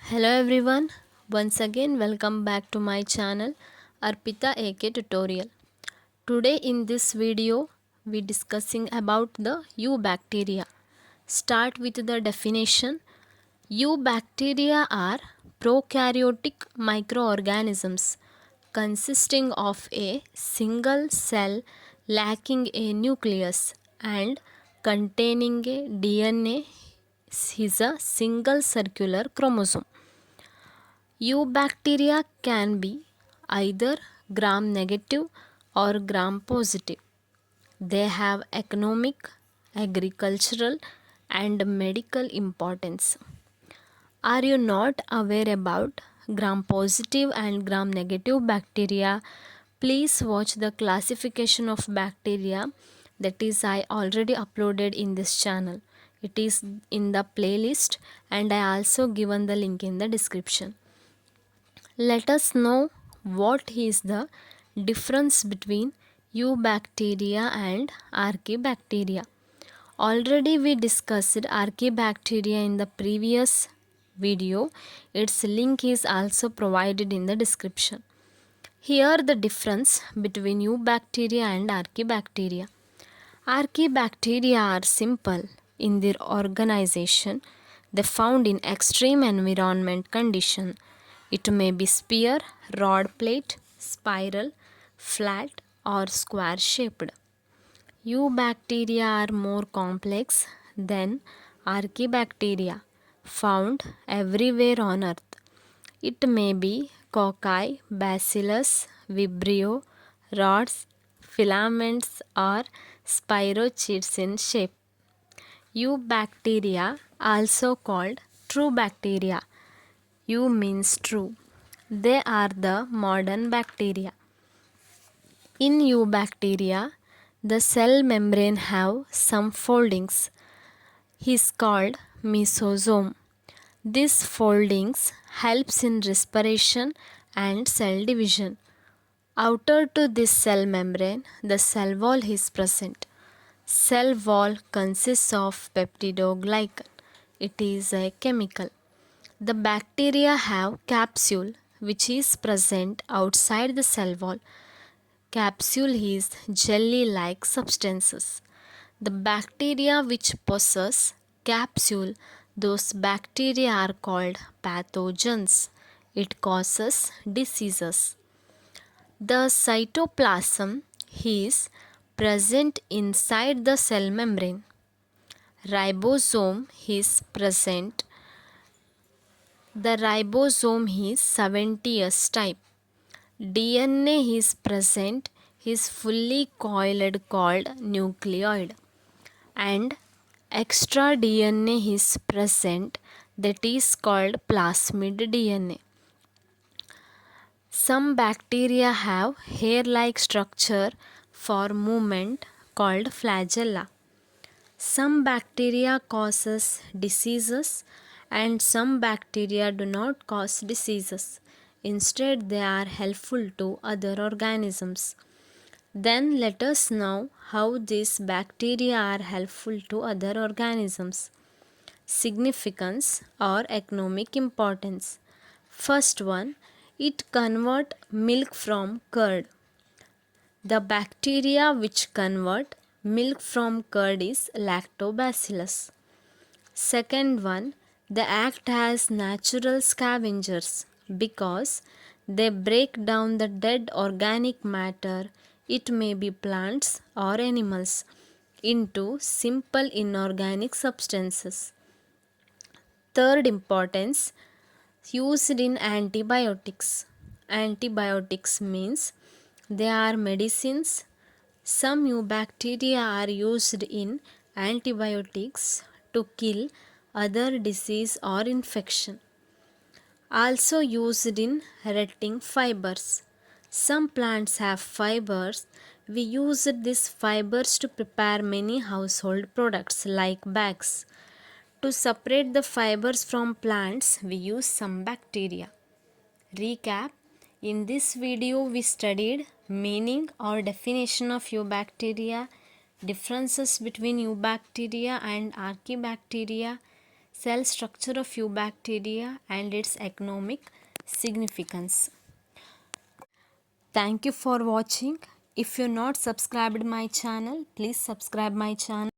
Hello everyone, once again welcome back to my channel Arpita AK tutorial. Today in this video we discussing about the Eubacteria. Start with the definition. Eubacteria are prokaryotic microorganisms consisting of a single cell lacking a nucleus and containing a DNA is a single circular chromosome. Eubacteria can be either gram negative or gram positive. They have economic, agricultural, and medical importance. Are you not aware about gram positive and gram negative bacteria? Please watch the classification of bacteria that is I already uploaded in this channel. It is in the playlist and I also given the link in the description. Let us know what is the difference between Eubacteria and Archaebacteria. Already we discussed Archaebacteria in the previous video. Its link is also provided in the description. Here the difference between Eubacteria and Archaebacteria. Archaebacteria are simple in their organization. They found in extreme environment condition. It may be sphere, rod plate, spiral, flat or square shaped. Eubacteria are more complex than Archaebacteria, found everywhere on earth. It may be cocci, bacillus, vibrio, rods, filaments or spirochetes in shape. Eubacteria, also called true bacteria. Eu means true. They are the modern bacteria. In Eubacteria, the cell membrane have some foldings. Is called mesosome. These foldings helps in respiration and cell division. Outer to this cell membrane, the cell wall is present. Cell wall consists of peptidoglycan. It is a chemical. The bacteria have capsule which is present outside the cell wall. Capsule is jelly-like substances. The bacteria which possess capsule, those bacteria are called pathogens. It causes diseases. The cytoplasm is present inside the cell membrane. Ribosome is present. The ribosome is 70S type. DNA is present is fully coiled called nucleoid and extra DNA is present that is called plasmid DNA. Some bacteria have hair-like structure for movement called flagella. Some bacteria causes diseases and some bacteria do not cause diseases. Instead, they are helpful to other organisms. Then let us know how these bacteria are helpful to other organisms. Significance or economic importance. First one, it convert milk from curd. The bacteria which convert milk from curd is lactobacillus. Second one, they act as natural scavengers because they break down the dead organic matter, it may be plants or animals, into simple inorganic substances. Third importance, used in antibiotics. Antibiotics means they are medicines. Some eubacteria are used in antibiotics to kill other disease or infection. Also used in retting fibers. Some plants have fibers. We use these fibers to prepare many household products like bags. To separate the fibers from plants, we use some bacteria. Recap. In this video, we studied meaning or definition of eubacteria, differences between eubacteria and archaebacteria, cell structure of Eubacteria and its economic significance. Thank you for watching. If you're not subscribed my channel, please subscribe my channel.